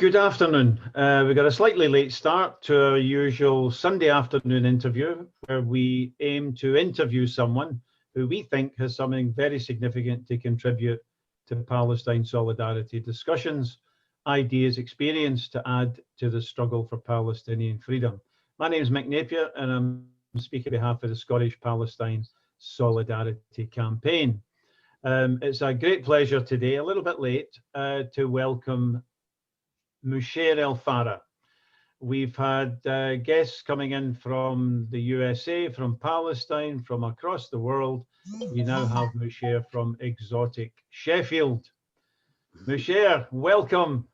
Good afternoon. We got a slightly late start to our usual Sunday afternoon interview, where we aim to interview someone who we think has something very significant to contribute to Palestine solidarity discussions, ideas, experience to add to the struggle for Palestinian freedom. My name is Mick Napier, and I'm speaking on behalf of the Scottish Palestine Solidarity Campaign. It's a great pleasure today, a little bit late, to welcome Musheir El Farra. We've had guests coming in from the USA, from Palestine, from across the world. We now have Musheir from exotic Sheffield. Musheir, welcome.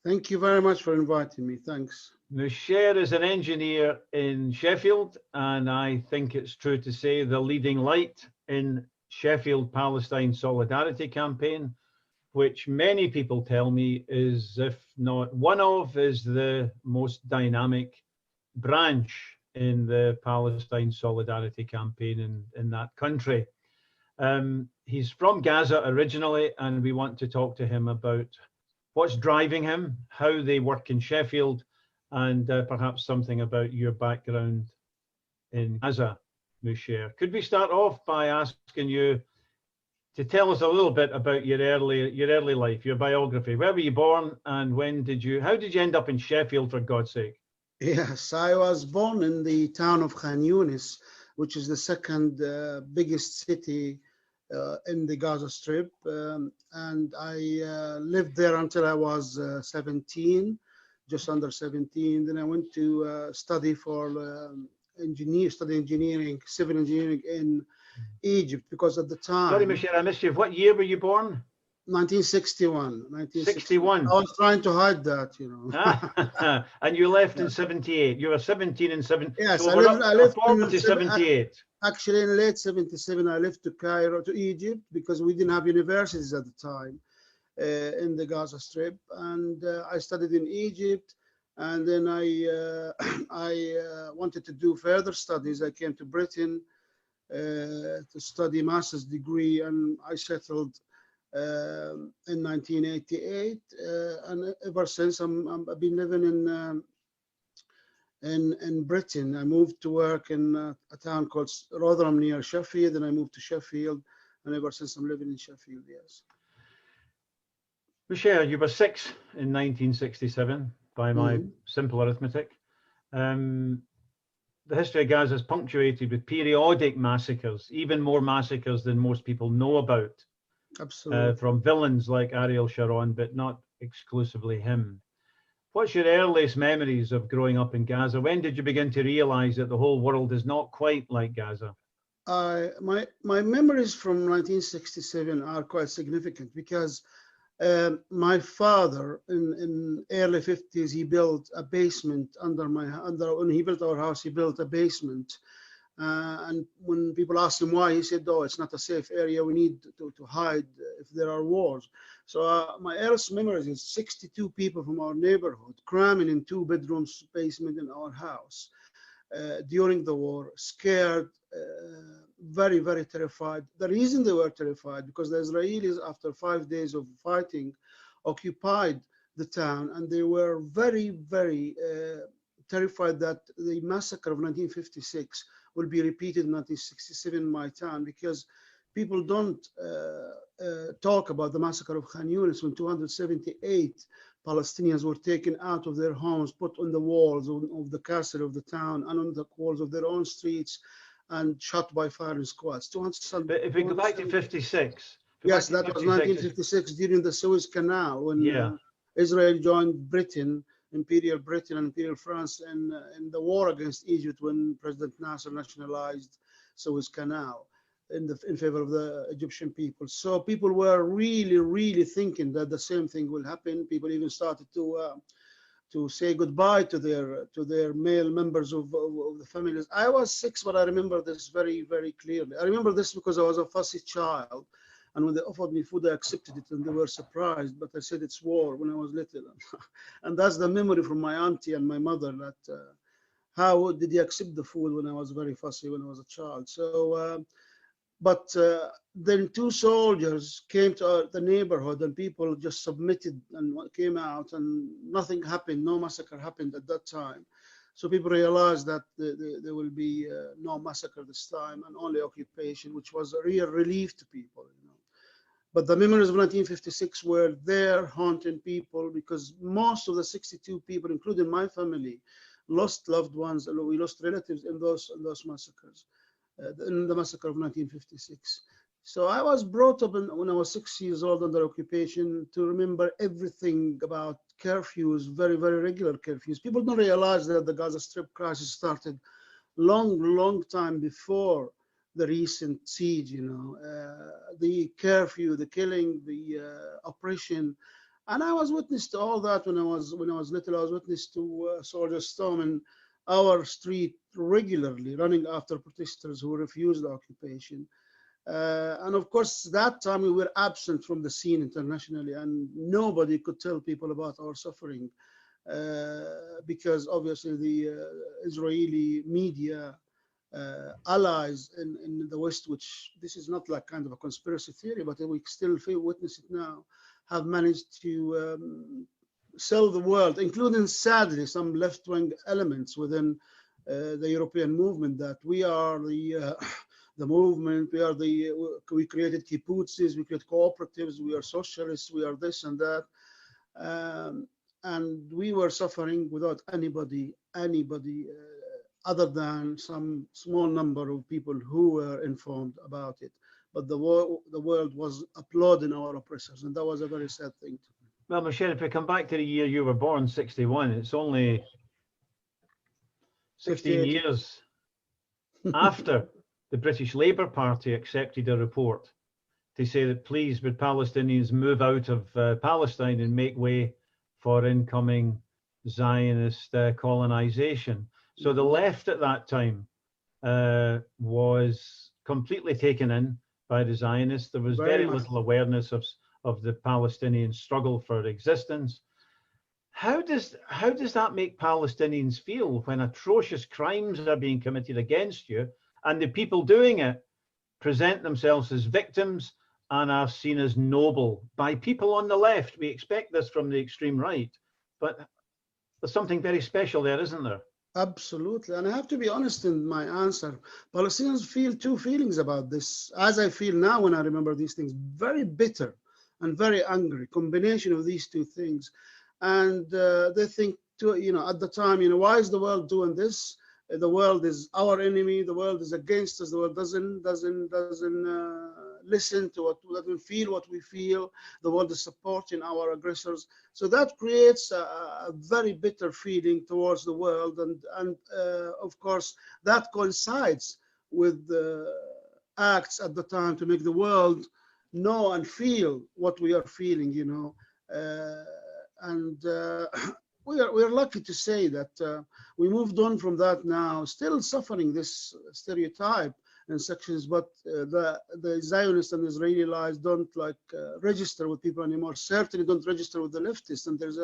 Thank you very much for inviting me. Thanks. Musheir is an engineer in Sheffield, and I think it's true to say the leading light in Sheffield Palestine Solidarity Campaign, which many people tell me is, if not one of, is the most dynamic branch in the Palestine Solidarity Campaign in that country. He's from Gaza originally, and we want to talk to him about what's driving him, how they work in Sheffield, and perhaps something about your background in Gaza, Musheir. Could we start off by asking you to tell us a little bit about your early life, your biography? Where were you born, and how did you end up in Sheffield, for God's sake? Yes, I was born in the town of Khan Younis, which is the second biggest city in the Gaza Strip, and I lived there until I was 17, just under 17. Then I went to study engineering, civil engineering in Egypt, because at the time... Sorry, Musheir, I missed you. What year were you born? 1961. 61. I was trying to hide that, you know. And you left in 78. You were 17 and 7. Yes, so I left to 78. Actually, in late 77, I left to Egypt, because we didn't have universities at the time in the Gaza Strip. And I studied in Egypt. And then I wanted to do further studies. I came to Britain to study master's degree, and I settled in 1988, and ever since I've been living in Britain. I moved to work in a town called Rotherham near Sheffield, and I moved to Sheffield, and ever since I'm living in Sheffield. Yes. Musheir, you were 6 in 1967 by my simple arithmetic. The history of Gaza is punctuated with periodic massacres, even more massacres than most people know about. Absolutely. From villains like Ariel Sharon, but not exclusively him. What's your earliest memories of growing up in Gaza? When did you begin to realize that the whole world is not quite like Gaza? My memories from 1967 are quite significant, because my father in early 50s, he built a basement when he built our house. He built a basement, and when people asked him why, he said, "Oh, it's not a safe area. We need to hide if there are wars." So my earliest memories is 62 people from our neighborhood cramming in 2 bedrooms basement in our house during the war, scared, very, very terrified. The reason they were terrified, because the Israelis, after 5 days of fighting, occupied the town, and they were very, very terrified that the massacre of 1956 will be repeated in 1967 in my town, because people don't talk about the massacre of Khan Younis, when 278 Palestinians were taken out of their homes, put on the walls of the castle of the town and on the walls of their own streets, and shot by firing squads. But if we go back to 56. Yes, that was 1956 during the Suez Canal, when Israel joined Britain, Imperial Britain and Imperial France, in the war against Egypt, when President Nasser nationalized Suez Canal in favor of the Egyptian people. So people were really, really thinking that the same thing will happen. People even started to say goodbye to their male members of the families. I was 6, but I remember this very, very clearly. I remember this because I was a fussy child, and when they offered me food, I accepted it, and they were surprised. But I said it's war when I was little, and that's the memory from my auntie and my mother, that how did you accept the food when I was very fussy when I was a child. So But then two soldiers came to the neighborhood, and people just submitted and came out, and nothing happened. No massacre happened at that time. So people realized that there will be no massacre this time, and only occupation, which was a real relief to people. But the memories of 1956 were there haunting people, because most of the 62 people, including my family, lost loved ones. We lost relatives in those massacres, in the massacre of 1956. So I was brought up when I was 6 years old under occupation to remember everything about curfews, very, very regular curfews. People don't realize that the Gaza Strip crisis started long time before the recent siege, the curfew, the killing, the oppression. And I was witness to all that when I was little. I was witness to soldiers storming our street regularly, running after protesters who refused the occupation. And of course, that time we were absent from the scene internationally, and nobody could tell people about our suffering, because obviously the Israeli media allies in the West, which this is not like kind of a conspiracy theory, but we still witness it now, have managed to sell the world, including sadly some left-wing elements within the European movement, that we are the movement, we created kibbutzes, we created cooperatives, we are socialists, we are this and that, and we were suffering without anybody other than some small number of people who were informed about it. But the world was applauding our oppressors, and that was a very sad thing. Well, Musheir, if we come back to the year you were born, 61, it's only 16 years after the British Labour Party accepted a report to say that please would Palestinians move out of Palestine and make way for incoming Zionist colonization. So the left at that time was completely taken in by the Zionists. There was very little awareness of the Palestinian struggle for existence. How does that make Palestinians feel when atrocious crimes are being committed against you, and the people doing it present themselves as victims and are seen as noble by people on the left? We expect this from the extreme right, but there's something very special there, isn't there? Absolutely. And I have to be honest in my answer. Palestinians feel two feelings about this, as I feel now when I remember these things: very bitter and very angry, combination of these two things. And they think, at the time, why is the world doing this? The world is our enemy. The world is against us. The world doesn't listen to doesn't feel what we feel. The world is supporting our aggressors. So that creates a very bitter feeling towards the world, and of course that coincides with the acts at the time to make the world know and feel what we are feeling, we're lucky to say that we moved on from that now, still suffering this stereotype in sections, but the Zionists and Israeli lies don't register with people anymore, certainly don't register with the leftists, and there's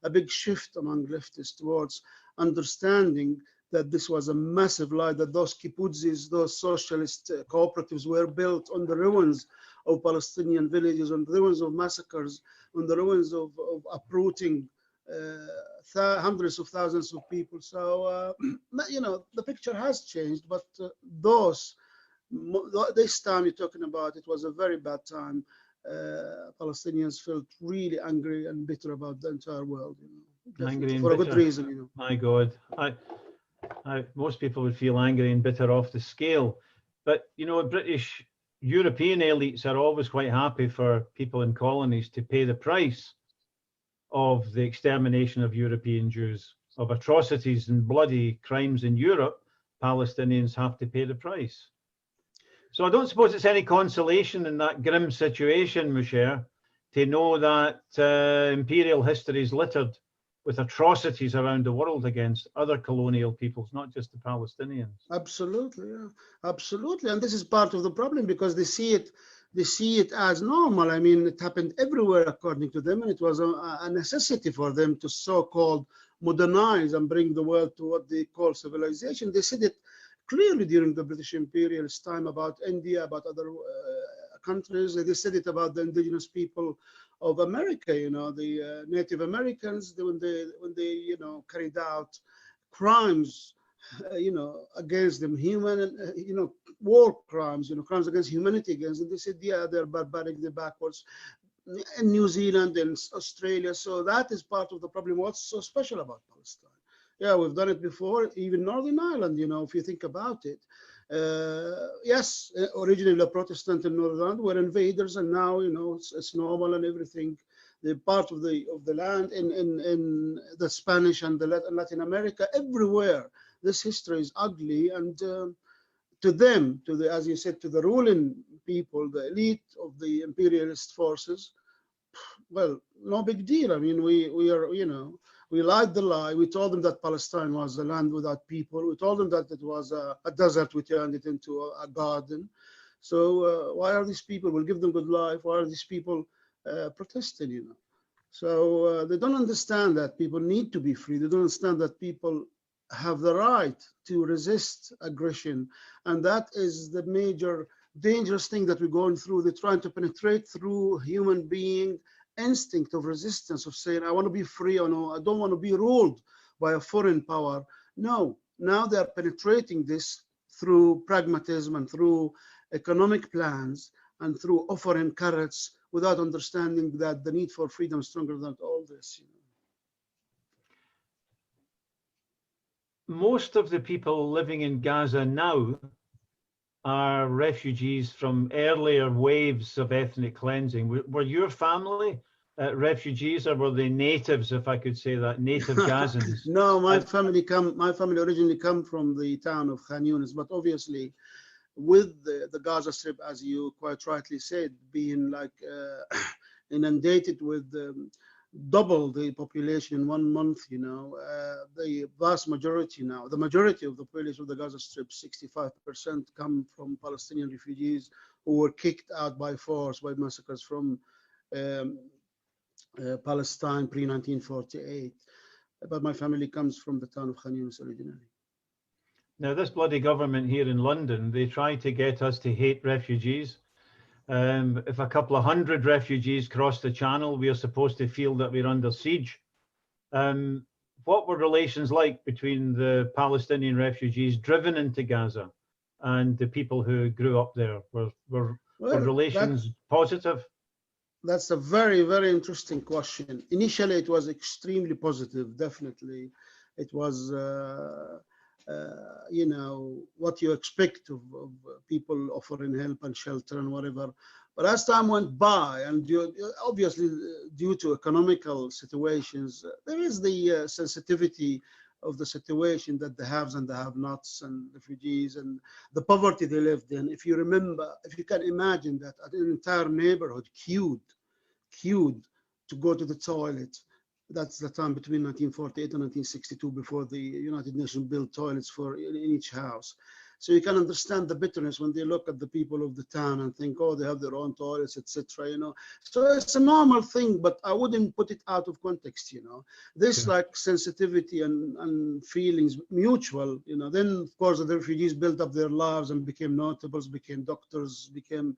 a big shift among leftists towards understanding that this was a massive lie, that those kibbutzes, those socialist cooperatives were built on the ruins of Palestinian villages, on the ruins of massacres, on the ruins of uprooting hundreds of thousands of people. So, the picture has changed, but this time you're talking about, it was a very bad time. Palestinians felt really angry and bitter about the entire world, angry and for bitter. A good reason. My God, most people would feel angry and bitter off the scale, but British European elites are always quite happy for people in colonies to pay the price of the extermination of European Jews, of atrocities and bloody crimes in Europe. Palestinians have to pay the price. So I don't suppose it's any consolation in that grim situation, Musheir, to know that imperial history is littered with atrocities around the world against other colonial peoples, not just the Palestinians. Absolutely, yeah. Absolutely. And this is part of the problem, because they see it as normal. I mean, it happened everywhere according to them, and it was a necessity for them to so-called modernize and bring the world to what they call civilization. They said it clearly during the British imperialist time about India, about other countries. They said it about the indigenous people of America, the Native Americans, when they carried out crimes, against them, war crimes, crimes against humanity against them. They said, yeah, they're barbaric, they're backwards. In New Zealand and Australia. So that is part of the problem. What's so special about Palestine? Yeah, we've done it before, even Northern Ireland, if you think about it. Yes, originally the Protestant in Northern Ireland were invaders, and now, it's normal and everything. They're part of the land in the Spanish and the Latin America, everywhere. This history is ugly, and to them, as you said, to the ruling people, the elite of the imperialist forces, well, no big deal. I mean, we lied the lie. We told them that Palestine was a land without people. We told them that it was a desert. We turned it into a garden. So why are these people? We'll give them good life. Why are these people protesting? So they don't understand that people need to be free. They don't understand that people have the right to resist aggression, and that is the major dangerous thing that we're going through. They're trying to penetrate through human being instinct of resistance, of saying, I want to be free, or no, I don't want to be ruled by a foreign power. No, now they're penetrating this through pragmatism and through economic plans and through offering carrots without understanding that the need for freedom is stronger than all this. Most of the people living in Gaza now are refugees from earlier waves of ethnic cleansing. Were your family refugees, or were they natives, if I could say that, native Gazans? No, my family originally come from the town of Khan Younis, but obviously with the Gaza Strip, as you quite rightly said, being like inundated with double the population in 1 month, the vast majority now, the majority of the population of the Gaza Strip, 65%, come from Palestinian refugees who were kicked out by force, by massacres from Palestine pre-1948. But my family comes from the town of Khan Younis originally. Now, this bloody government here in London, they try to get us to hate refugees. If a couple of hundred refugees cross the channel, we are supposed to feel that we're under siege. What were relations like between the Palestinian refugees driven into Gaza and the people who grew up there? Were relations positive? That's a very, very interesting question. Initially, it was extremely positive, definitely. It was, what you expect of people offering help and shelter and whatever. But as time went by, and obviously due to economical situations, there is the sensitivity of the situation that the haves and the have-nots and refugees and the poverty they lived in. If you remember, if you can imagine that an entire neighborhood queued to go to the toilet. That's the time between 1948 and 1962, before the United Nations built toilets in each house. So you can understand the bitterness when they look at the people of the town and think, oh, they have their own toilets, etc. So it's a normal thing, but I wouldn't put it out of context. This like sensitivity and feelings mutual. Then of course the refugees built up their lives and became notables, became doctors, became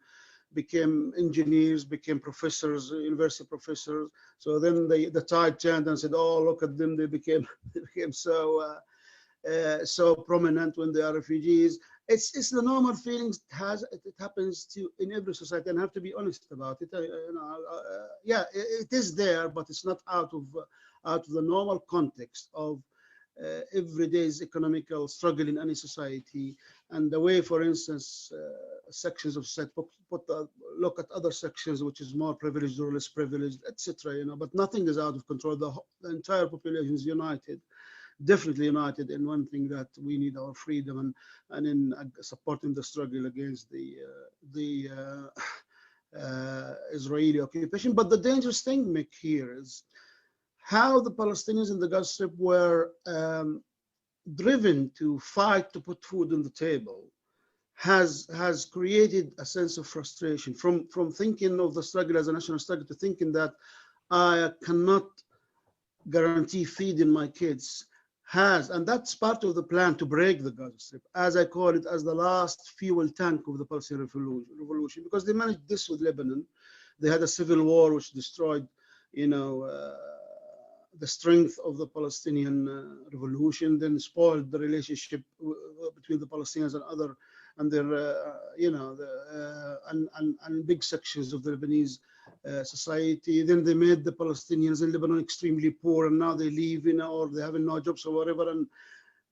engineers, became professors, university professors. So then the tide turned and said, oh, look at them, they became so prominent when they are refugees. It's the normal feelings. It happens in every society, and I have to be honest about it. Yeah, it is there, but it's not out of the normal context of everyday's economical struggle in any society, and the way, for instance, sections of society look at other sections which is more privileged or less privileged, etc. But nothing is out of control. The entire population is united, definitely united in one thing, that we need our freedom, and in supporting the struggle against the Israeli occupation. But the dangerous thing, Mick, here is how the Palestinians in the Gaza Strip were driven to fight to put food on the table has created a sense of frustration from thinking of the struggle as a national struggle to thinking that I cannot guarantee feeding my kids. has, and that's part of the plan to break the Gaza Strip, as I call it, as the last fuel tank of the Palestinian revolution, because they managed this with Lebanon. They had a civil war which destroyed, the strength of the Palestinian revolution, then spoiled the relationship between the Palestinians and other, and their, and big sections of the Lebanese society. Then they made the Palestinians in Lebanon extremely poor, and now they leave, or they have no jobs or whatever. And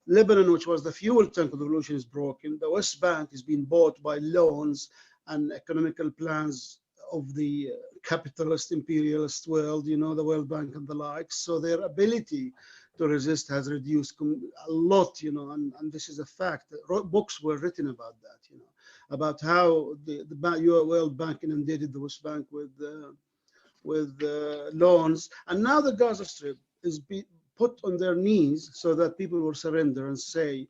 Lebanon, which was the fuel tank of the revolution, is broken. The West Bank is being bought by loans and economical plans of the capitalist imperialist world, the World Bank and the like. So their ability to resist has reduced a lot, and this is a fact. Books were written about that, about how the World Bank inundated the West Bank with loans. And now the Gaza Strip is put on their knees so that people will surrender and say,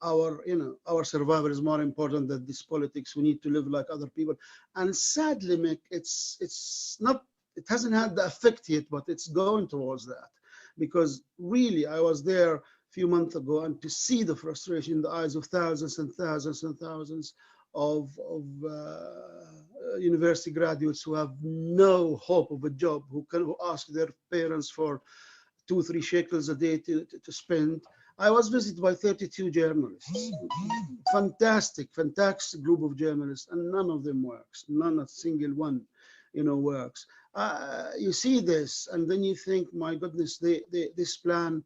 our survival is more important than this politics. We need to live like other people. And sadly, Mick, it hasn't had the effect yet, but it's going towards that. Because really, I was there a few months ago, and to see the frustration in the eyes of thousands and thousands and thousands of university graduates who have no hope of a job, who ask their parents for 2-3 shekels a day to spend. I was visited by 32 journalists, fantastic group of journalists, and none of them works, not a single one, works. You see this, and then you think, my goodness, this plan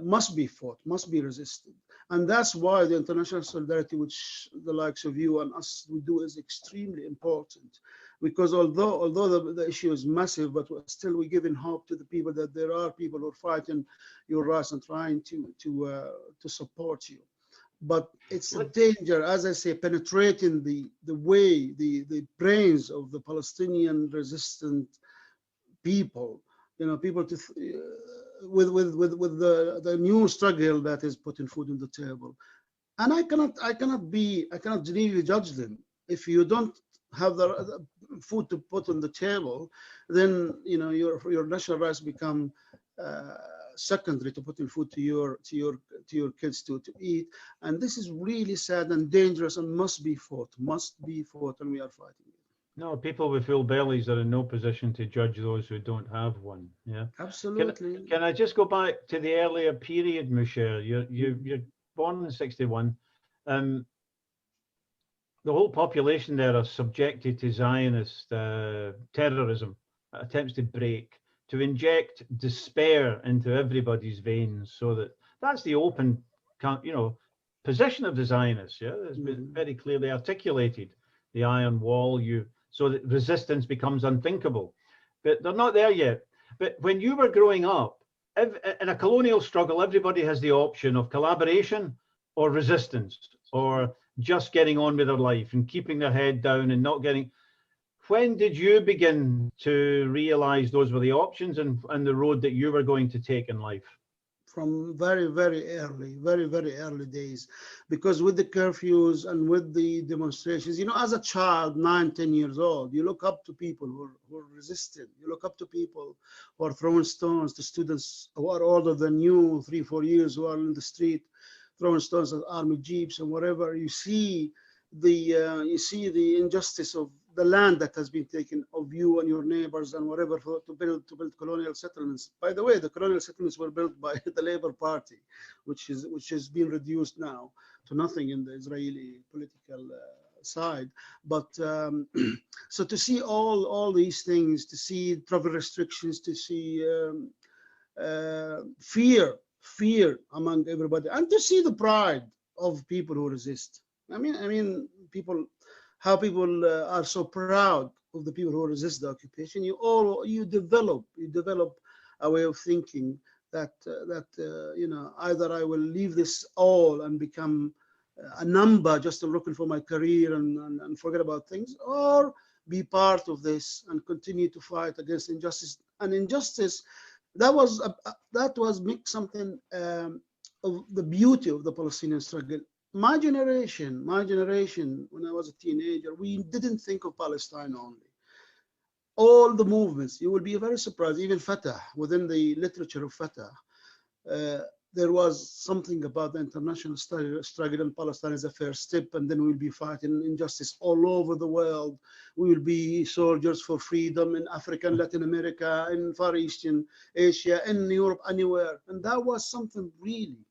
must be fought, must be resisted. And that's why the international solidarity, which the likes of you and us we do, is extremely important. Because although the issue is massive, but still we're giving hope to the people that there are people who are fighting your rights and trying to support you. But it's a danger, as I say, penetrating the brains of the Palestinian resistant people, people with the new struggle that is putting food on the table. And I cannot really judge them. If you don't have the food to put on the table, then your national rights become secondary to putting food to your kids to eat. And this is really sad and dangerous and must be fought, and we are fighting it. No, people with full bellies are in no position to judge those who don't have one. Yeah, absolutely. Can I just go back to the earlier period, Musheir? You're born in '61. The whole population there are subjected to Zionist terrorism, attempts to break, to inject despair into everybody's veins, so that's the open, position of the Zionists. Yeah, it's been very clearly articulated. The iron wall, so that resistance becomes unthinkable, but they're not there yet. But when you were growing up, in a colonial struggle, everybody has the option of collaboration or resistance, or just getting on with their life and keeping their head down and not getting. When did you begin to realize those were the options and the road that you were going to take in life? From very, very early days, because with the curfews and with the demonstrations, as a child, 9-10 years old, you look up to people who are resisting. You look up to people who are throwing stones, to students who are older than you, 3-4 years, who are in the street throwing stones at army jeeps and whatever. You see the injustice of the land that has been taken of you and your neighbors and whatever to build colonial settlements. By the way, the colonial settlements were built by the Labour Party, which has been reduced now to nothing in the Israeli political side. But so to see all these things, to see travel restrictions, to see fear among everybody, and to see the pride of people who resist. I mean, how people are so proud of the people who resist the occupation. You develop a way of thinking that either I will leave this all and become a number just looking for my career and forget about things, or be part of this and continue to fight against injustice. And injustice, that was something of the beauty of the Palestinian struggle. My generation, when I was a teenager, we didn't think of Palestine only. All the movements, you will be very surprised, even Fatah, within the literature of Fatah, there was something about the international struggle in Palestine as a first step, and then we'll be fighting injustice all over the world. We will be soldiers for freedom in Africa and Latin America, in Far Eastern Asia, in Europe, anywhere. And that was something really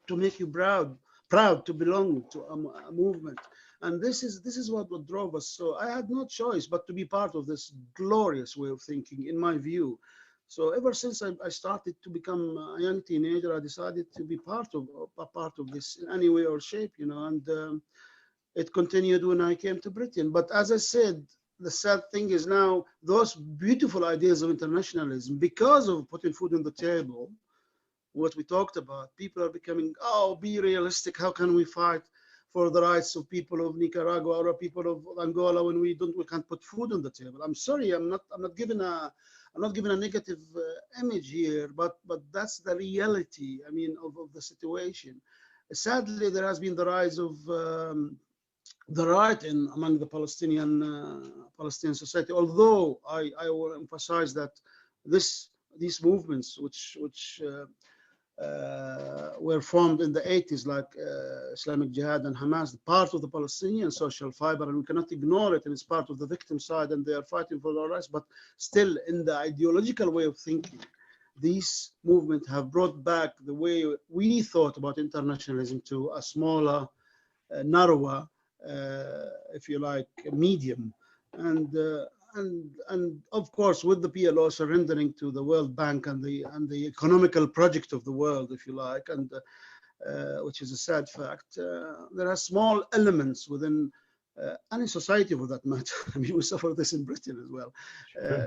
to make you proud to belong to a movement. And this is what drove us. So I had no choice but to be part of this glorious way of thinking, in my view. So ever since I started to become a young teenager, I decided to be part of this in any way or shape, and it continued when I came to Britain. But as I said, the sad thing is now those beautiful ideas of internationalism, because of putting food on the table, what we talked about, people are becoming, oh, be realistic. How can we fight for the rights of people of Nicaragua or people of Angola when we can't put food on the table? I'm sorry, I'm not giving a negative image here, but that's the reality. I mean, of the situation. Sadly, there has been the rise of the right among the Palestinian society. Although I will emphasize that these movements, which were formed in the 80s, like Islamic Jihad and Hamas, part of the Palestinian social fiber, and we cannot ignore it, and it's part of the victim side, and they are fighting for their rights. But still, in the ideological way of thinking, these movements have brought back the way we thought about internationalism to a smaller, narrower, if you like, medium. And of course, with the PLO surrendering to the World Bank and the economical project of the world, if you like, and which is a sad fact, there are small elements within any society, for that matter. I mean, we suffer this in Britain as well.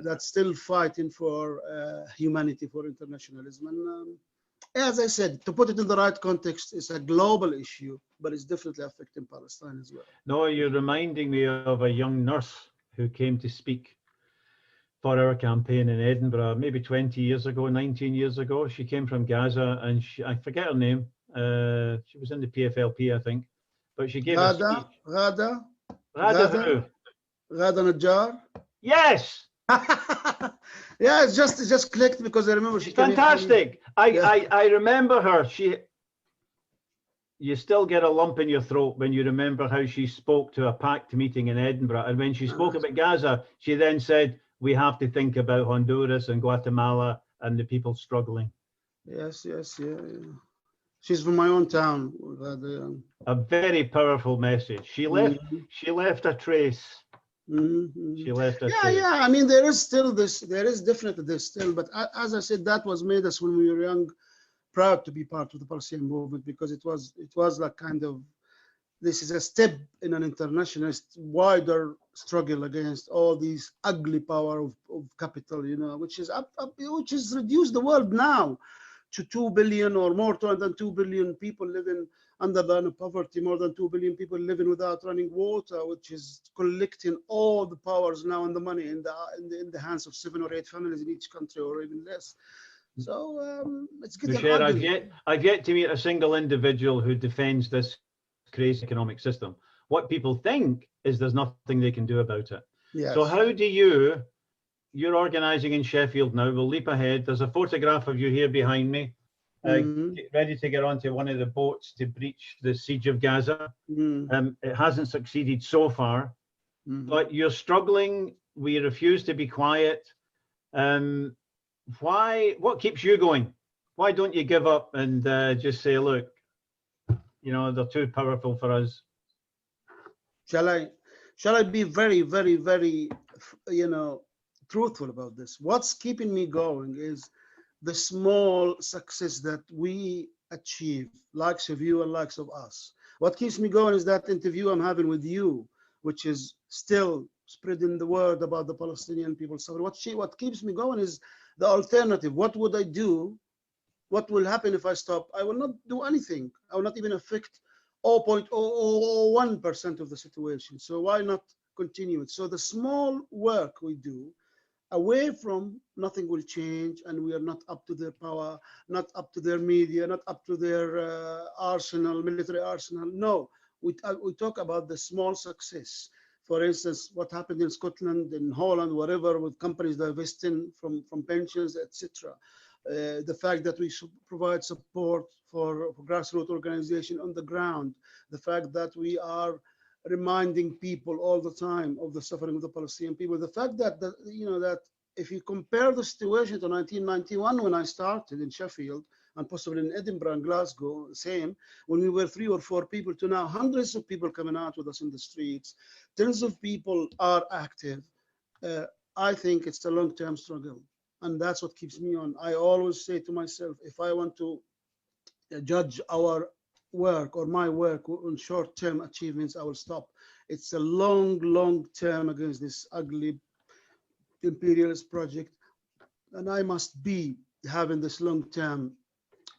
That's still fighting for humanity, for internationalism. And as I said, to put it in the right context, it's a global issue, but it's definitely affecting Palestine as well. No, you're reminding me of a young nurse who came to speak for our campaign in Edinburgh, maybe 20 years ago, 19 years ago. She came from Gaza, and I forget her name. She was in the PFLP, I think, but she gave a speech. Ghada Najjar. Yes. Yeah, it just clicked because I remember she came fantastic. I remember her. You still get a lump in your throat when you remember how she spoke to a packed meeting in Edinburgh. And when she spoke about Gaza, she then said, we have to think about Honduras and Guatemala and the people struggling. Yes. She's from my own town. A very powerful message. She left a trace. She left a trace. Yeah. I mean, there is definitely this still, but as I said, that was made us when we were young, proud to be part of the Palestinian movement, because it was like kind of, this is a step in an internationalist wider struggle against all these ugly power of capital, which is reduced the world now to 2 billion or more than 2 billion people living under the line of poverty, more than 2 billion people living without running water, which is collecting all the powers now and the money in the hands of 7 or 8 families in each country, or even less. So it's getting ugly. I've yet to meet a single individual who defends this crazy economic system. What people think is there's nothing they can do about it. Yes. So how do you're organizing in Sheffield now, we'll leap ahead. There's a photograph of you here behind me, ready to get onto one of the boats to breach the siege of Gaza. It hasn't succeeded so far, but you're struggling. We refuse to be quiet. What keeps you going? Why don't you give up and just say, look, they're too powerful for us? Shall I be very, very, very, truthful about this? What's keeping me going is the small success that we achieve, likes of you and likes of us. What keeps me going is that interview I'm having with you, which is still spreading the word about the Palestinian people. So what keeps me going is the alternative. What would I do? What will happen if I stop? I will not do anything. I will not even affect 0.001% of the situation. So why not continue it? So the small work we do away from nothing will change, and we are not up to their power, not up to their media, not up to their arsenal, military arsenal. No, we talk about the small success. For instance, what happened in Scotland, in Holland, whatever, with companies divesting from pensions, etc. the fact that we provide support for grassroots organization on the ground, the fact that we are reminding people all the time of the suffering of the Palestinian people, the fact that, that if you compare the situation to 1991 when I started in Sheffield, and possibly in Edinburgh and Glasgow, same, when we were 3 or 4 people, to now hundreds of people coming out with us in the streets, tens of people are active. I think it's a long-term struggle, and that's what keeps me on. I always say to myself, if I want to judge our work or my work on short-term achievements, I will stop. It's a long term against this ugly imperialist project, and I must be having this long-term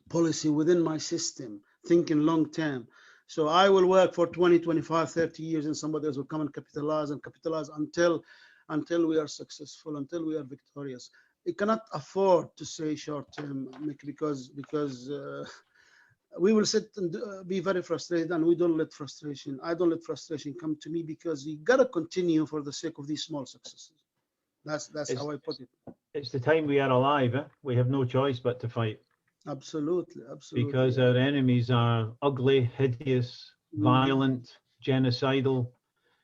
policy within my system, thinking long-term. So I will work for 20, 25, 30 years, and somebody else will come and capitalize until we are successful, until we are victorious. It cannot afford to say short-term, because we will sit and be very frustrated, and I don't let frustration come to me, because you gotta continue for the sake of these small successes. That's how I put it. It's the time we are alive. We have no choice but to fight. Absolutely. Because our enemies are ugly, hideous, violent, genocidal,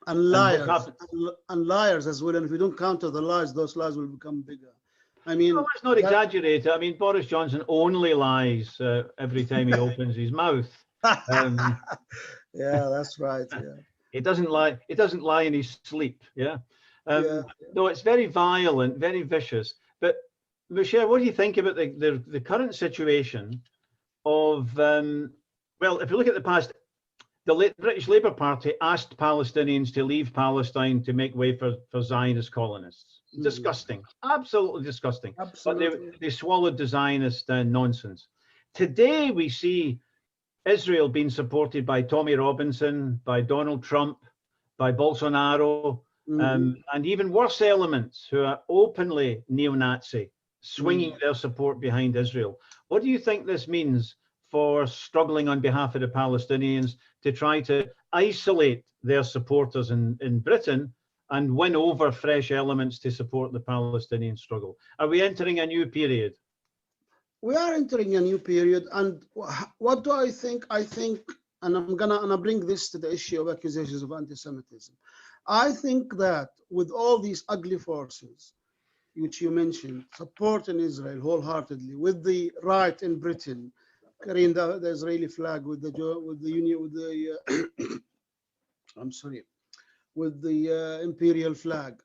and liars as well. And if we don't counter the lies, those lies will become bigger. I mean, well, let's not exaggerate. I mean, Boris Johnson only lies every time he opens his mouth. Yeah, that's right. Yeah, he doesn't lie. He doesn't lie in his sleep. Yeah. No, it's very violent, very vicious. But Musheir, what do you think about the current situation of, well, if you look at the past, the British Labour Party asked Palestinians to leave Palestine to make way for Zionist colonists. Disgusting, absolutely disgusting. Absolutely. But they swallowed the Zionist nonsense. Today we see Israel being supported by Tommy Robinson, by Donald Trump, by Bolsonaro, and even worse elements who are openly neo-Nazi, swinging their support behind Israel. What do you think this means for struggling on behalf of the Palestinians to try to isolate their supporters in Britain and win over fresh elements to support the Palestinian struggle? Are we entering a new period? We are entering a new period, and what do I think? I think, and I'm gonna bring this to the issue of accusations of anti-Semitism. I think that with all these ugly forces, which you mentioned, supporting Israel wholeheartedly, with the right in Britain, carrying the Israeli flag with the imperial flag,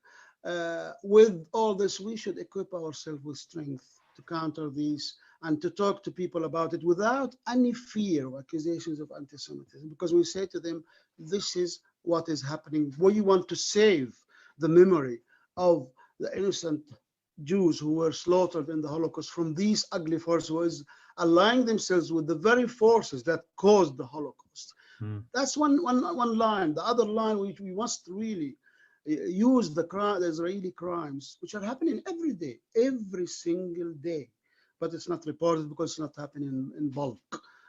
with all this, we should equip ourselves with strength to counter these and to talk to people about it without any fear of accusations of anti-Semitism, because we say to them, this is what is happening. We want to save the memory of the innocent Jews who were slaughtered in the Holocaust from these ugly forces, who is allying themselves with the very forces that caused the Holocaust. That's one line. The other line, which we must really use the Israeli crimes, which are happening every day, every single day. But it's not reported because it's not happening in bulk.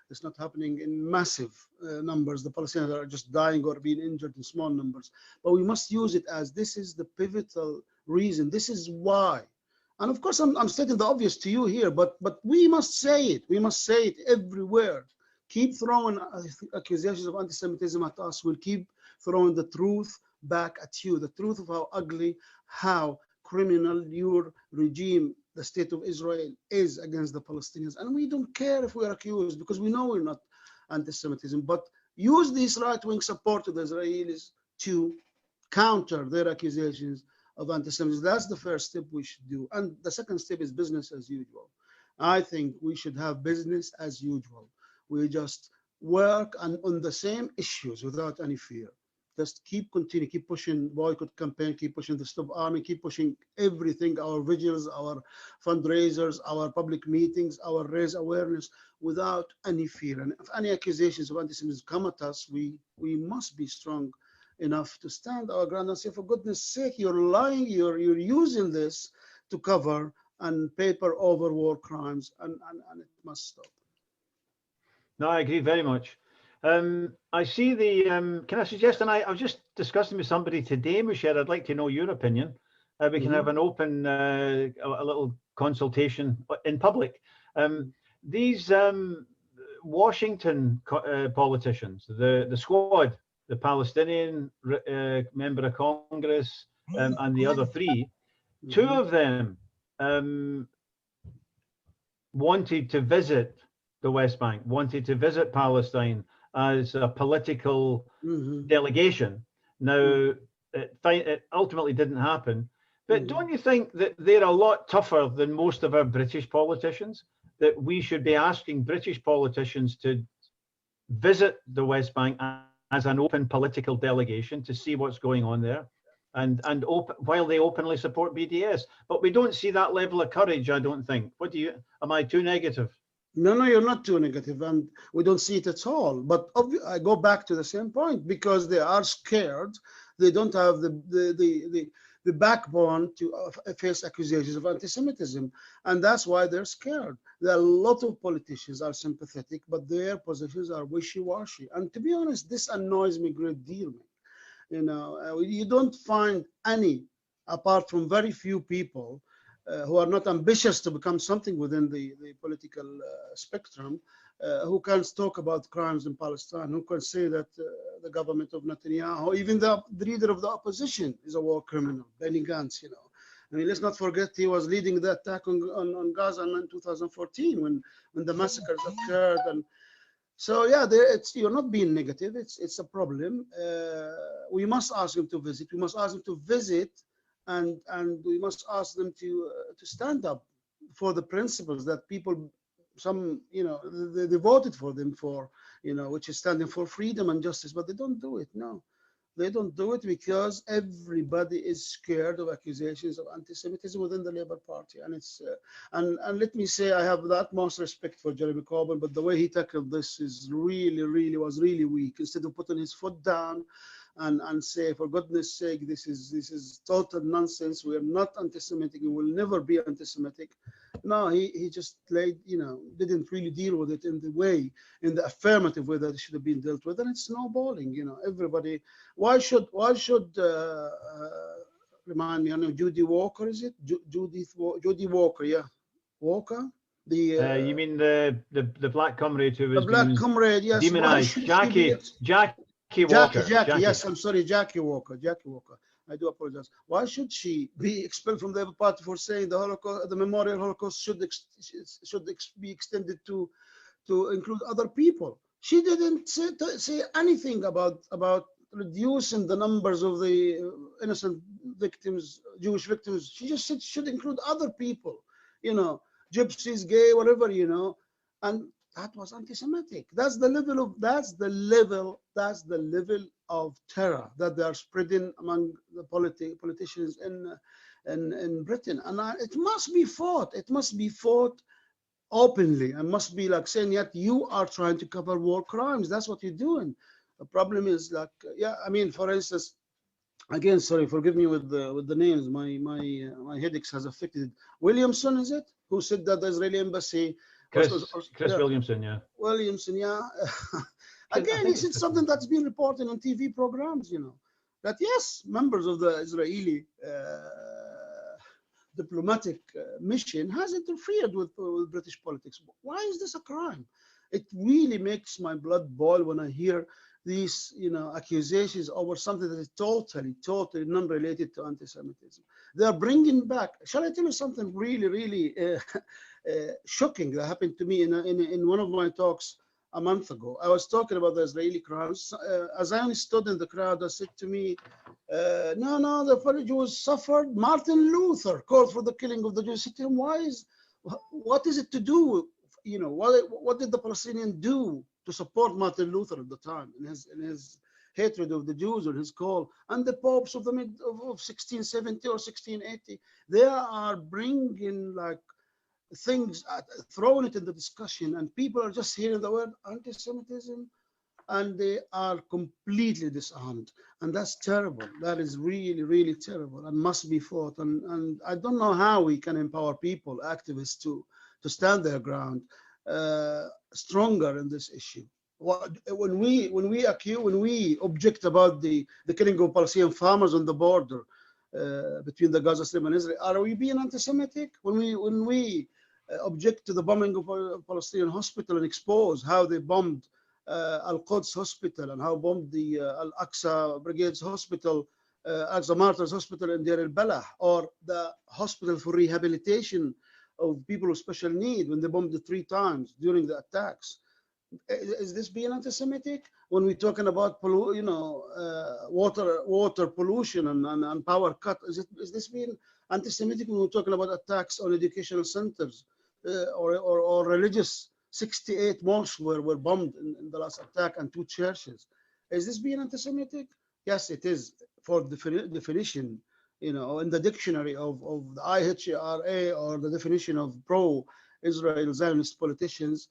It's not happening in massive numbers. The Palestinians are just dying or being injured in small numbers. But we must use it as this is the pivotal reason. This is why. And of course, I'm stating the obvious to you here, but we must say it. We must say it everywhere. Keep throwing accusations of anti-Semitism at us. We'll keep throwing the truth back at you. The truth of how ugly, how criminal your regime, the state of Israel, is against the Palestinians. And we don't care if we're accused, because we know we're not anti-Semitism. But use these right-wing support of the Israelis to counter their accusations of anti-Semitism. That's the first step we should do. And the second step is business as usual. I think we should have business as usual. We just work on the same issues without any fear. Just keep pushing boycott campaign, keep pushing the Stop Army, keep pushing everything, our vigils, our fundraisers, our public meetings, our raise awareness without any fear. And if any accusations of anti-Semitism come at us, we must be strong enough to stand our ground and say, for goodness sake, you're lying, you're using this to cover and paper over war crimes, and it must stop. No, I agree very much. I see the, can I suggest, and I was just discussing with somebody today, Musheir, I'd like to know your opinion. We can have an open, a little consultation in public. These Washington politicians, the squad, the Palestinian member of Congress, and the other three, two of them wanted to visit the West Bank, wanted to visit Palestine as a political delegation. Now, it ultimately didn't happen. But don't you think that they're a lot tougher than most of our British politicians? That we should be asking British politicians to visit the West Bank as an open political delegation to see what's going on there, and while they openly support BDS. But we don't see that level of courage, I don't think. What do you? Am I too negative? No, you're not too negative, and we don't see it at all. But I go back to the same point, because they are scared. They don't have the backbone to face accusations of anti-Semitism, and that's why they're scared. There are a lot of politicians are sympathetic, but their positions are wishy-washy. And to be honest, this annoys me a great deal. You know, you don't find any, apart from very few people who are not ambitious to become something within the political spectrum, who can talk about crimes in Palestine, who can say that the government of Netanyahu, even the leader of the opposition, is a war criminal, Benny Gantz, you know. I mean, let's not forget he was leading the attack on Gaza in 2014 when the massacres occurred. And so, yeah, you're not being negative. It's a problem. We must ask them to visit. We must ask them to visit, and we must ask them to stand up for the principles that people, some, you know, they voted for them for, you know, which is standing for freedom and justice, but they don't do it. No, they don't do it because everybody is scared of accusations of anti-Semitism within the Labour Party. And it's and let me say, I have the utmost respect for Jeremy Corbyn, but the way he tackled this is was really weak. Instead of putting his foot down and say, for goodness sake, this is total nonsense. We are not anti-Semitic and will never be anti-Semitic. No, he just didn't really deal with it in the affirmative way that it should have been dealt with, and it's snowballing. You know, everybody. Why should remind me? I know Judy Walker, is it? Judy Walker, yeah, Walker. You mean the black comrade who was the black comrade? Yes, demonized. Jackie Walker. Jackie. Yes, I'm sorry, Jackie Walker. I do apologize. Why should she be expelled from the Labour Party for saying the Holocaust, the Memorial Holocaust should be extended to include other people? She didn't say anything about reducing the numbers of the innocent victims, Jewish victims. She just said it should include other people, you know, gypsies, gay, whatever, you know, and that was anti-Semitic. That's the level of terror that they are spreading among the politicians in Britain. And it must be fought. It must be fought openly, and must be like saying, yet you are trying to cover war crimes. That's what you're doing. The problem is, like, yeah, I mean, for instance, again, sorry, forgive me with the names. My headaches has affected. Williamson, is it? Who said that the Israeli embassy? Chris Williamson, yeah. Williamson, yeah. Again, he said something that's been reported on TV programs, you know, that yes, members of the Israeli diplomatic mission has interfered with British politics. Why is this a crime? It really makes my blood boil when I hear these, you know, accusations over something that is totally non-related to anti-Semitism. They are bringing back. Shall I tell you something really shocking that happened to me in one of my talks a month ago? I was talking about the Israeli crimes. As I stood in the crowd, I said to me, no, the Jews suffered. Martin Luther called for the killing of the Jews. I said to him, what is it to do? You know, what did the Palestinians do to support Martin Luther at the time in his hatred of the Jews, or his call? And the popes of the mid of 1670 or 1680, they are bringing like things, throwing it in the discussion, and people are just hearing the word anti-Semitism, and they are completely disarmed, and that's terrible. That is really terrible, and must be fought. And I don't know how we can empower people, activists, to stand their ground stronger in this issue. When we object about the killing of Palestinian farmers on the border, between the Gaza Strip and Israel. Are we being anti-Semitic when we object to the bombing of a Palestinian hospital and expose how they bombed Al-Quds Hospital and how bombed the Al-Aqsa Brigade's hospital, Aqsa Martyrs Hospital in Deir al-Balah, or the hospital for rehabilitation of people with special need when they bombed it 3 times during the attacks? Is this being anti-Semitic when we're talking about water pollution and power cut? Is this being anti-Semitic when we're talking about attacks on educational centers or religious? 68 mosques were bombed in the last attack and 2 churches. Is this being anti-Semitic? Yes, it is, for definition, in the dictionary of the IHRA, or the definition of pro-Israel Zionist politicians.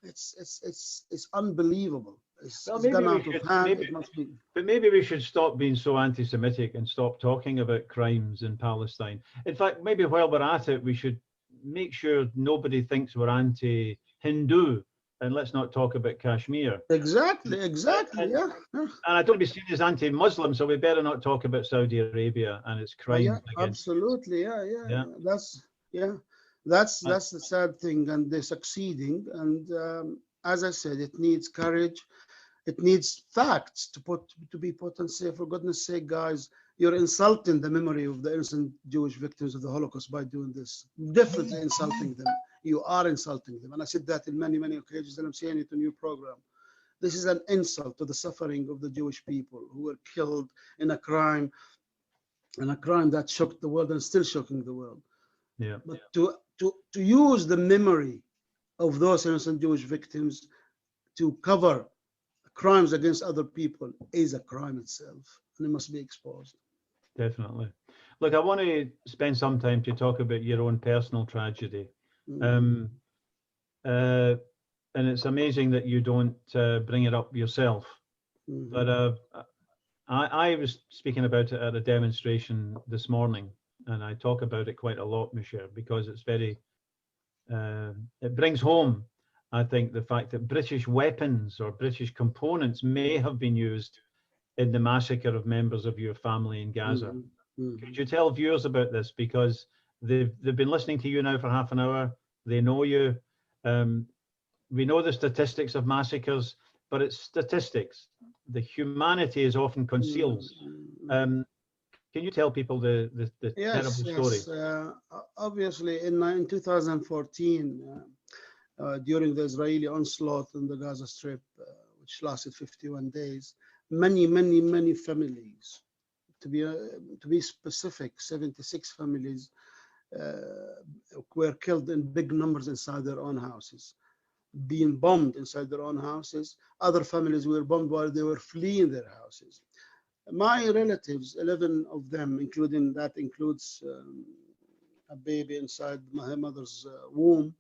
It's unbelievable. It's gone out of hand. But maybe we should stop being so anti-Semitic and stop talking about crimes in Palestine. In fact, maybe while we're at it, we should make sure nobody thinks we're anti-Hindu, and let's not talk about Kashmir. Exactly, yeah. And I don't be seen as anti-Muslim, so we better not talk about Saudi Arabia and its crimes. Yeah, absolutely, yeah. That's the sad thing, and they're succeeding. And as I said, it needs courage. It needs facts to be put and say, for goodness sake, guys, you're insulting the memory of the innocent Jewish victims of the Holocaust by doing this. Definitely insulting them. You are insulting them. And I said that in many, many occasions, and I'm saying it in your program. This is an insult to the suffering of the Jewish people who were killed in a crime that shocked the world and still shocking the world. Yeah. But to use the memory of those innocent Jewish victims to cover crimes against other people is a crime itself, and it must be exposed. Definitely. Look, I want to spend some time to talk about your own personal tragedy. And it's amazing that you don't bring it up yourself. But I was speaking about it at a demonstration this morning, and I talk about it quite a lot, Musheir, because it's very, it brings home, I think, the fact that British weapons or British components may have been used in the massacre of members of your family in Gaza. Could you tell viewers about this? Because they've been listening to you now for half an hour. They know you. We know the statistics of massacres, but it's statistics. The humanity is often concealed. Can you tell people the terrible story? Yes. Obviously, in 2014, during the Israeli onslaught in the Gaza Strip, which lasted 51 days, many families, to be specific, 76 families were killed in big numbers inside their own houses, being bombed inside their own houses. Other families were bombed while they were fleeing their houses. My relatives, 11 of them, includes a baby inside my mother's womb,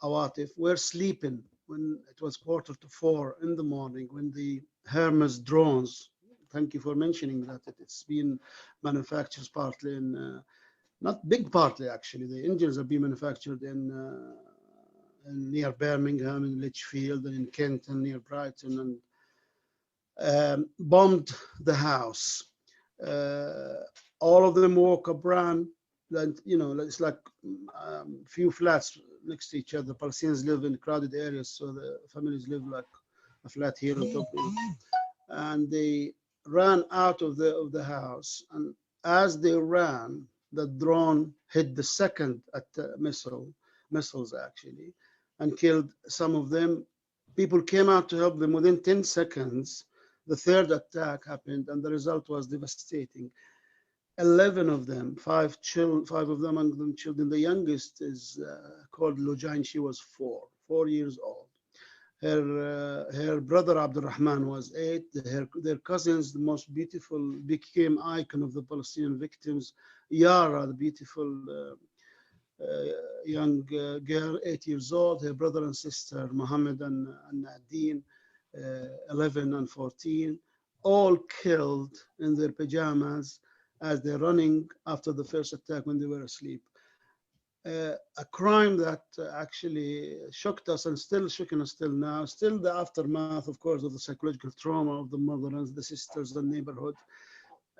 Awatif, were sleeping when it was 3:45 in the morning, when the Hermes drones, thank you for mentioning that, it's been manufactured partly in, not big partly actually, the engines have been manufactured in near Birmingham, in Lichfield, and in Kenton, near Brighton, and bombed the house. All of them woke up, ran, and it's like few flats next to each other. Palestinians live in crowded areas, so the families live like a flat here on top of it. And they ran out of the house, and as they ran, the drone hit the second missiles actually, and killed some of them. People came out to help them. Within 10 seconds, the third attack happened, and the result was devastating. 11 of them, five of them among them children. The youngest is called Lujain. She was 4 years old. Her brother Abdurrahman was 8. Their cousins, the most beautiful, became icon of the Palestinian victims. Yara, the beautiful young girl, 8 years old. Her brother and sister, Mohammed and Nadine, 11 and 14, all killed in their pajamas as they're running after the first attack when they were asleep. A crime that actually shocked us and still shocking us till now. Still the aftermath, of course, of the psychological trauma of the mother and the sisters, the neighborhood.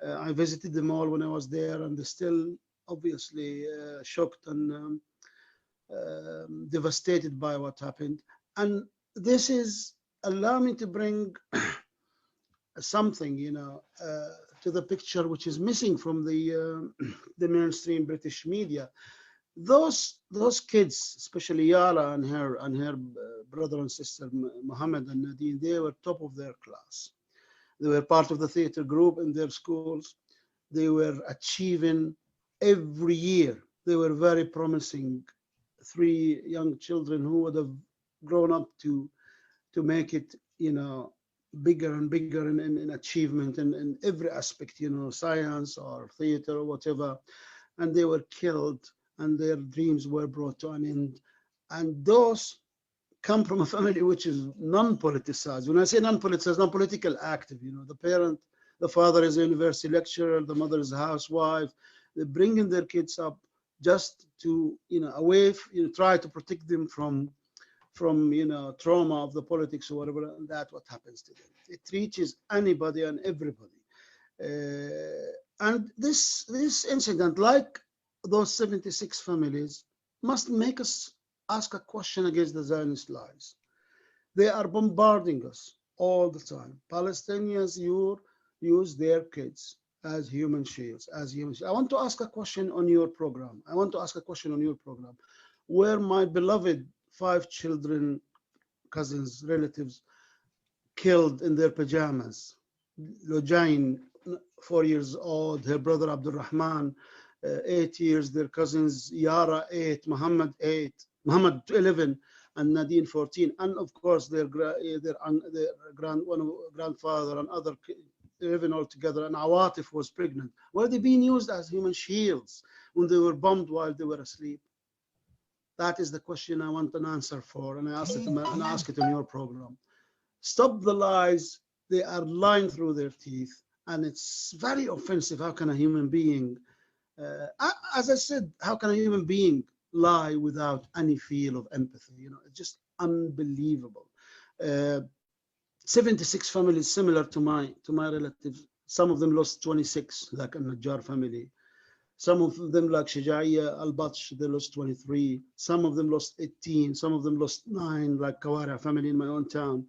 I visited them all when I was there, and they're still obviously shocked and devastated by what happened. And this is, allow me to bring something, to the picture which is missing from the mainstream British media. Those kids, especially Yara and her brother and sister Mohammed and Nadine, they were top of their class. They were part of the theater group in their schools. They were achieving every year. They were very promising, 3 young children who would have grown up to make it, bigger and bigger in achievement in every aspect, science or theater or whatever. And they were killed, and their dreams were brought to an end. And those come from a family which is non-politicized. When I say non-politicized, non-political active, the father is a university lecturer, the mother is a housewife. They're bringing their kids up just to, try to protect them from trauma of the politics or whatever, and that's what happens to them. It reaches anybody and everybody. And this incident, like those 76 families, must make us ask a question against the Zionist lies. They are bombarding us all the time. Palestinians use their kids as human shields, I want to ask a question on your program. Where my beloved 5 children, cousins, relatives, killed in their pajamas. Lojain, 4 years old, her brother Abdul Rahman, 8 years, their cousins Yara, 8, Muhammad 11, and Nadine 14, and of course their grandfather and other 11 altogether, and Awatif was pregnant. Were they being used as human shields when they were bombed while they were asleep? That is the question I want an answer for, and I ask it in your program. Stop the lies. They are lying through their teeth, and it's very offensive. How can a human being, as I said, how can a human being lie without any feel of empathy? It's just unbelievable. 76 families similar to my relatives. Some of them lost 26, like a Najjar family. Some of them, like Shajaiya Al-Batsh, they lost 23. Some of them lost 18. Some of them lost 9, like Kawara family in my own town,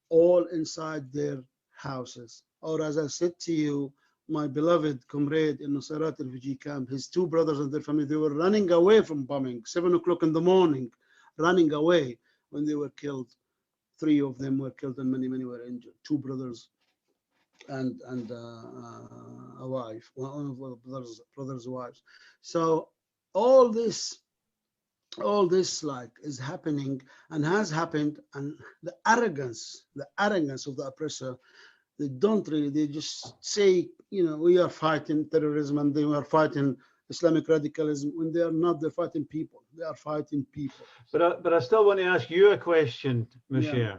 all inside their houses. Or as I said to you, my beloved comrade in Nusayrat refugee camp, his 2 brothers and their family, they were running away from bombing, 7 o'clock in the morning, running away when they were killed. 3 of them were killed and many were injured. 2 brothers and a wife, one of the brothers' wives. So all this like is happening and has happened, and the arrogance of the oppressor, they just say, we are fighting terrorism and they are fighting Islamic radicalism, when they are not. They're fighting people. They are fighting people. But I still want to ask you a question, Musheir. Yeah.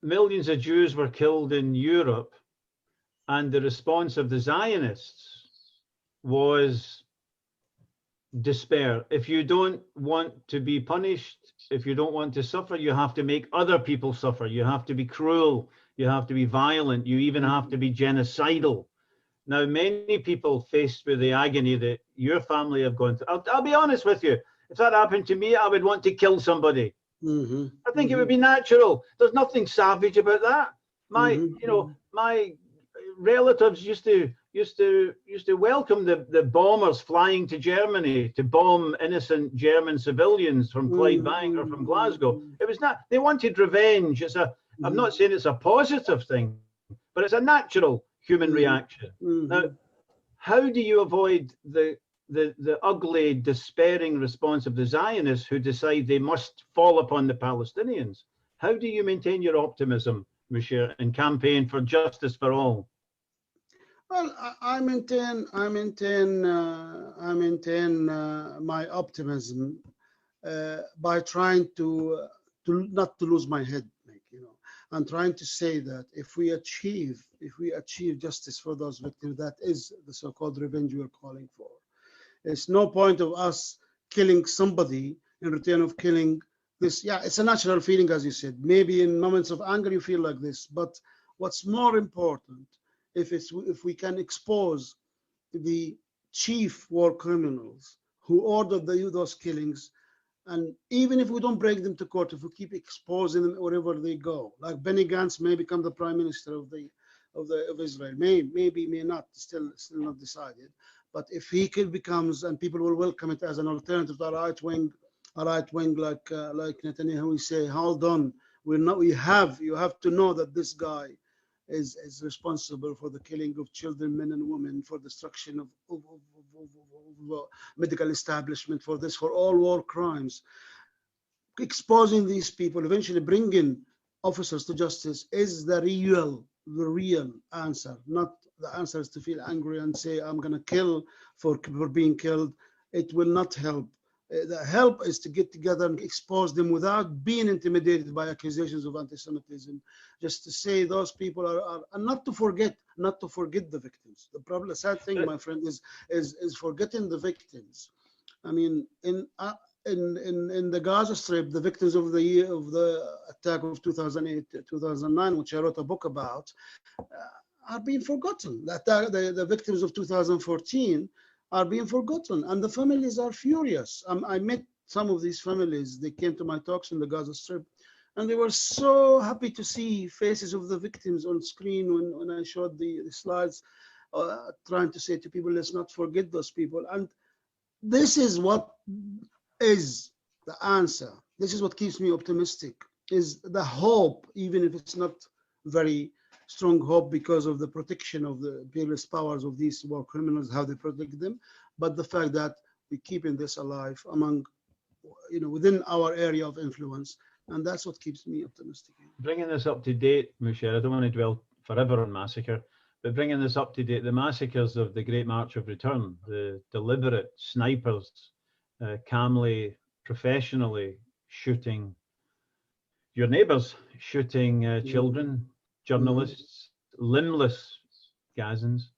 Millions of Jews were killed in Europe, and the response of the Zionists was despair. If you don't want to be punished, if you don't want to suffer, you have to make other people suffer. You have to be cruel. You have to be violent. You even have to be genocidal. Now, many people faced with the agony that your family have gone through, I'll be honest with you, if that happened to me, I would want to kill somebody. I think it would be natural. There's nothing savage about that. My relatives used to welcome the bombers flying to Germany to bomb innocent German civilians from Clydebank or from Glasgow. It was not. They wanted revenge. I'm not saying it's a positive thing, but it's a natural human reaction. Now, how do you avoid the ugly, despairing response of the Zionists who decide they must fall upon the Palestinians? How do you maintain your optimism, Musheir, and campaign for justice for all? Well, I maintain my optimism by trying to not to lose my head. I'm trying to say that if we achieve justice for those victims, that is the so-called revenge we're calling for. It's no point of us killing somebody in return of killing this. Yeah, it's a natural feeling, as you said. Maybe in moments of anger you feel like this, but what's more important if we can expose the chief war criminals who ordered those killings, and even if we don't break them to court, if we keep exposing them wherever they go, like Benny Gantz may become the prime minister of Israel, may not, still not decided. But if he becomes, and people will welcome it as an alternative to a right wing like Netanyahu, we say, hold on, you have to know that this guy is responsible for the killing of children, men and women, for destruction of medical establishment, for all war crimes. Exposing these people, eventually bringing officers to justice, is the real answer. Not the answer is to feel angry and say, I'm going to kill for being killed. It will not help. The help is to get together and expose them without being intimidated by accusations of anti-Semitism. Just to say those people are and not to forget the victims. The problem, the sad thing, my friend, is forgetting the victims. I mean, in the Gaza Strip, the victims of the attack of 2008, 2009, which I wrote a book about, are being forgotten. The victims of 2014 are being forgotten, and the families are furious. I met some of these families. They came to my talks in the Gaza Strip, and they were so happy to see faces of the victims on screen when I showed the slides, trying to say to people, let's not forget those people. And this is what is the answer. This is what keeps me optimistic, is the hope, even if it's not very strong hope because of the protection of the imperialist powers of these war criminals, how they protect them, but the fact that we're keeping this alive among, within our area of influence, and that's what keeps me optimistic. Bringing this up to date, Musheir, I don't want to dwell forever on massacre, but bringing this up to date, the massacres of the Great March of Return, the deliberate snipers, calmly, professionally shooting your neighbours, shooting children, journalists, limbless Gazans.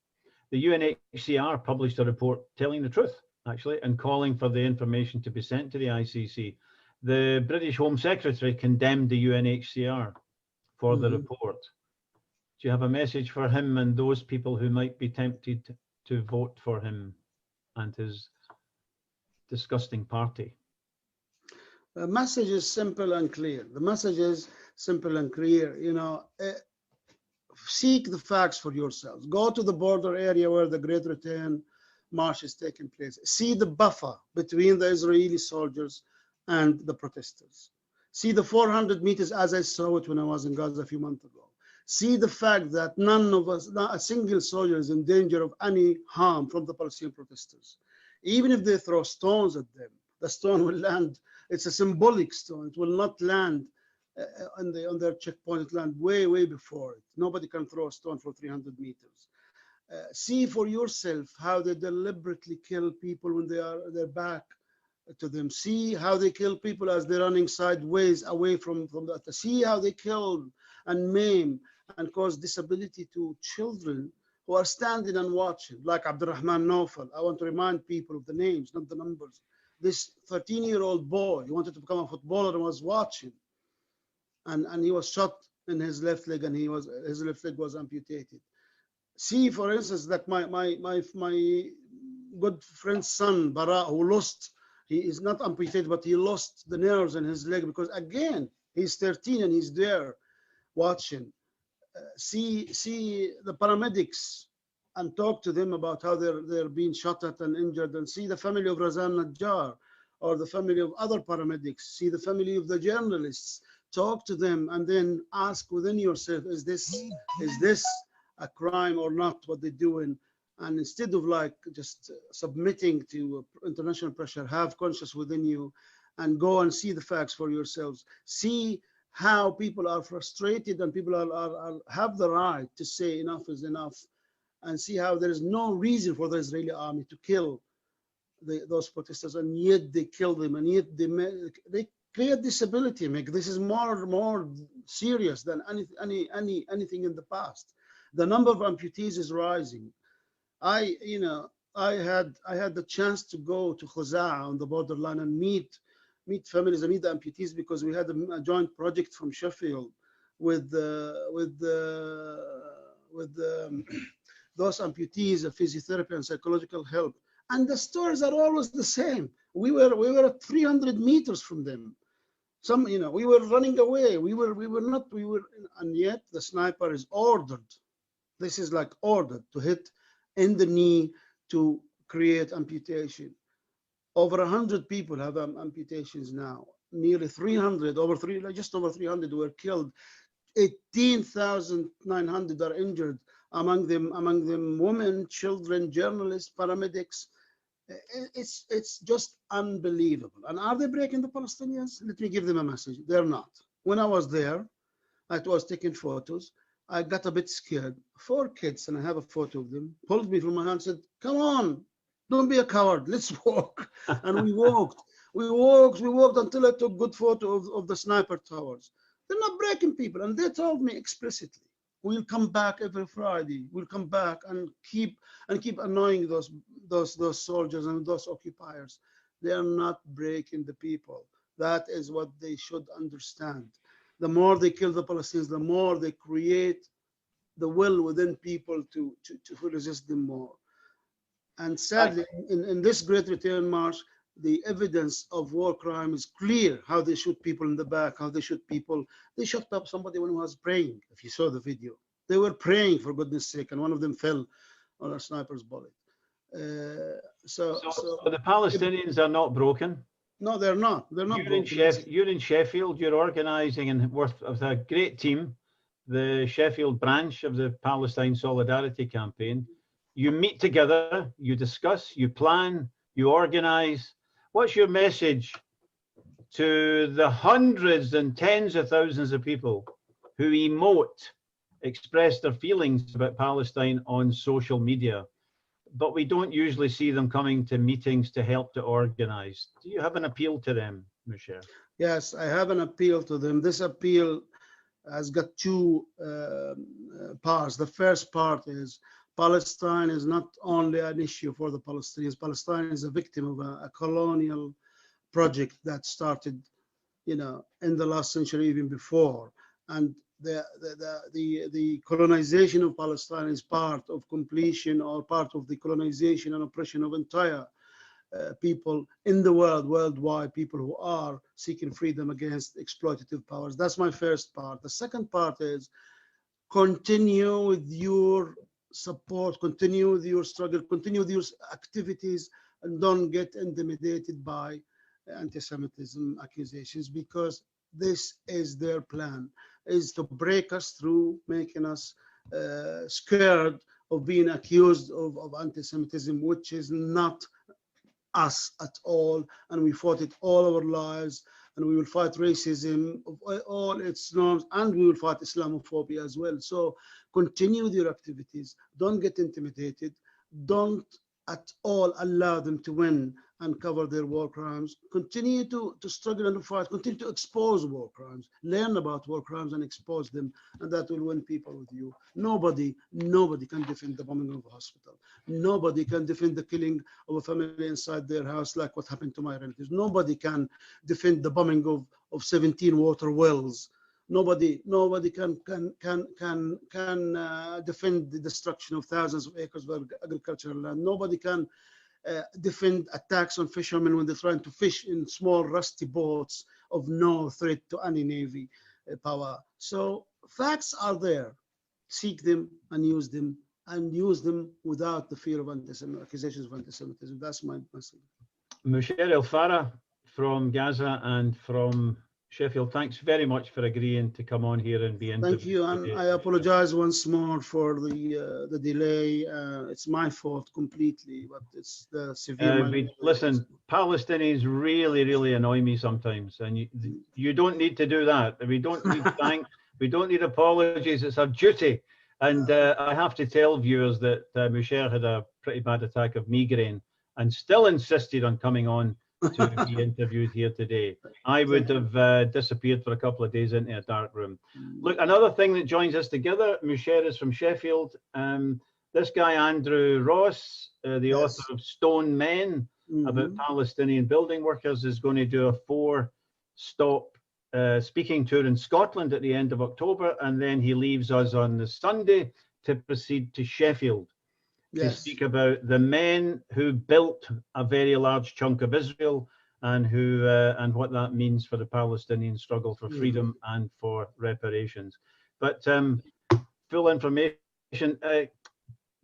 The UNHCR published a report telling the truth, actually, and calling for the information to be sent to the ICC. The British Home Secretary condemned the UNHCR for the report. Do you have a message for him and those people who might be tempted to vote for him and his disgusting party? The message is simple and clear. The message is simple and clear. Seek the facts for yourselves. Go to the border area where the Great Return March is taking place. See the buffer between the Israeli soldiers and the protesters. See the 400 meters as I saw it when I was in Gaza a few months ago. See the fact that none of us, not a single soldier, is in danger of any harm from the Palestinian protesters. Even if they throw stones at them, the stone will land. It's a symbolic stone. It will not land on their checkpoint. It land way before it. Nobody can throw a stone for 300 meters. See for yourself how they deliberately kill people when they're back to them. See how they kill people as they're running sideways away from that. See how they kill and maim and cause disability to children who are standing and watching, like Abdurrahman Naufal. I want to remind people of the names, not the numbers. This 13-year-old boy, he wanted to become a footballer and was watching. And he was shot in his left leg, and his left leg was amputated. See, for instance, that my good friend's son, Bara, who lost, he is not amputated, but he lost the nerves in his leg because, again, he's 13 and he's there watching. See the paramedics and talk to them about how they're being shot at and injured, and see the family of Razan Najjar or the family of other paramedics. See the family of the journalists. Talk to them and then ask within yourself, is this a crime or not, what they're doing? And instead of just submitting to international pressure, have conscience within you and go and see the facts for yourselves. See how people are frustrated and people have the right to say enough is enough, and see how there is no reason for the Israeli army to kill those protesters, and yet they kill them, and yet they create disability. This is more serious than anything in the past. The number of amputees is rising. I had the chance to go to Khuza'a on the borderline and meet families and meet the amputees, because we had a joint project from Sheffield with those amputees of physiotherapy and psychological help. And the stories are always the same. We were at 300 meters from them. We were running away. And yet the sniper is ordered. This is like ordered to hit in the knee to create amputation. Over 100 people have amputations now. Nearly 300, just over 300 were killed. 18,900 are injured. Among them women, children, journalists, paramedics. It's just unbelievable. And are they breaking the Palestinians? Let me give them a message. They're not. When I was there, I was taking photos. I got a bit scared. 4 kids, and I have a photo of them, pulled me from my hand and said, come on, don't be a coward, let's walk. And we walked. We walked until I took good photo of the sniper towers. They're not breaking people. And they told me explicitly, we'll come back every Friday. We'll come back and keep annoying those soldiers and those occupiers. They are not breaking the people. That is what they should understand. The more they kill the Palestinians, the more they create the will within people to resist them more. And sadly, in this Great Return March, the evidence of war crime is clear. How they shoot people in the back, how they shoot people. They shot up somebody when he was praying. If you saw the video, they were praying, for goodness sake, and one of them fell on a sniper's bullet. So the Palestinians are not broken. No, they're not. They're not broken. You're in Sheffield. You're organising and with a great team, the Sheffield branch of the Palestine Solidarity Campaign. You meet together, you discuss, you plan, you organise. What's your message to the hundreds and tens of thousands of people who express their feelings about Palestine on social media, but we don't usually see them coming to meetings to help to organise? Do you have an appeal to them, Musheir? Yes, I have an appeal to them. This appeal has got 2 parts. The first part is Palestine is not only an issue for the Palestinians. Palestine is a victim of a colonial project that started, in the last century, even before. And the colonization of Palestine is part of completion or part of the colonization and oppression of entire people in the world, worldwide, people who are seeking freedom against exploitative powers. That's my first part. The second part is continue with your support, continue with your struggle, continue with your activities, and don't get intimidated by anti-Semitism accusations, because this is their plan, is to break us through, making us scared of being accused of anti-Semitism, which is not us at all. And we fought it all our lives, and we will fight racism of all its norms, and we will fight Islamophobia as well. So continue with your activities. Don't get intimidated. Don't at all allow them to win and cover their war crimes. Continue to struggle and to fight. Continue to expose war crimes. Learn about war crimes and expose them, and that will win people with you. Nobody can defend the bombing of a hospital. Nobody can defend the killing of a family inside their house, like what happened to my relatives. Nobody can defend the bombing of 17 water wells. Nobody can defend the destruction of thousands of acres of agricultural land. Nobody can defend attacks on fishermen when they're trying to fish in small rusty boats of no threat to any navy power. So facts are there. Seek them and use them without the fear of accusations of anti-Semitism. That's my message. Musheir El Farra from Gaza and from Sheffield, thanks very much for agreeing to come on here and be interviewed. Thank you, and I apologize once more for the delay. It's my fault completely, but it's the severe. Listen, Palestinians really annoy me sometimes, and you don't need to do that. We don't need thanks. We don't need apologies. It's our duty. And I have to tell viewers that Musheir had a pretty bad attack of migraine and still insisted on coming on to be interviewed here today. I would have disappeared for a couple of days into a dark room. Look, another thing that joins us together, Musheir is from Sheffield. This guy, Andrew Ross, the author of Stone Men, about Palestinian building workers, is going to do a 4-stop speaking tour in Scotland at the end of October, and then he leaves us on the Sunday to proceed to Sheffield to Yes. speak about the men who built a very large chunk of Israel and who and what that means for the Palestinian struggle for freedom and for reparations. But full information.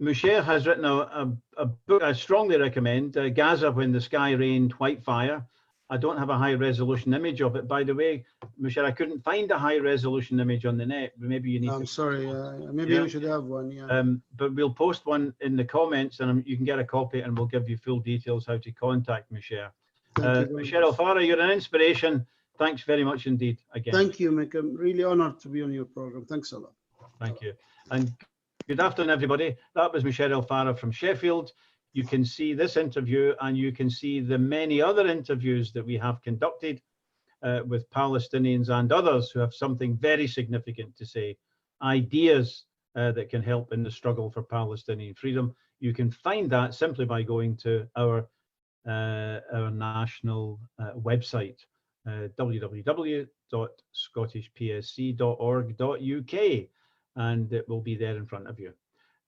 Musheir has written a book I strongly recommend, Gaza When the Sky Rained White Fire. I don't have a high resolution image of it, by the way. Musheir, I couldn't find a high resolution image on the net. Maybe you need I'm sorry. Maybe we should have one. Yeah. But we'll post one in the comments and you can get a copy and we'll give you full details how to contact Musheir. Musheir El Farra, you're an inspiration. Thanks very much indeed again. Thank you, Mick. I'm really honored to be on your program. Thanks a lot. Thank you. And good afternoon, everybody. That was Musheir El Farra from Sheffield. You can see this interview and you can see the many other interviews that we have conducted with Palestinians and others who have something very significant to say, ideas that can help in the struggle for Palestinian freedom. You can find that simply by going to our national website, www.scottishpsc.org.uk, and it will be there in front of you.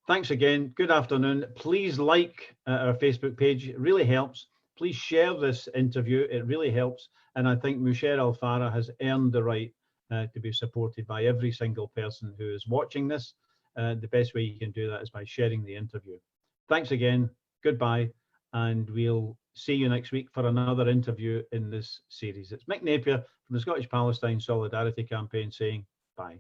Thanks again. Good afternoon. Please like our Facebook page. It really helps. Please share this interview. It really helps. And I think Musheir El Farra has earned the right to be supported by every single person who is watching this. The best way you can do that is by sharing the interview. Thanks again. Goodbye. And we'll see you next week for another interview in this series. It's Mick Napier from the Scottish Palestine Solidarity Campaign saying bye.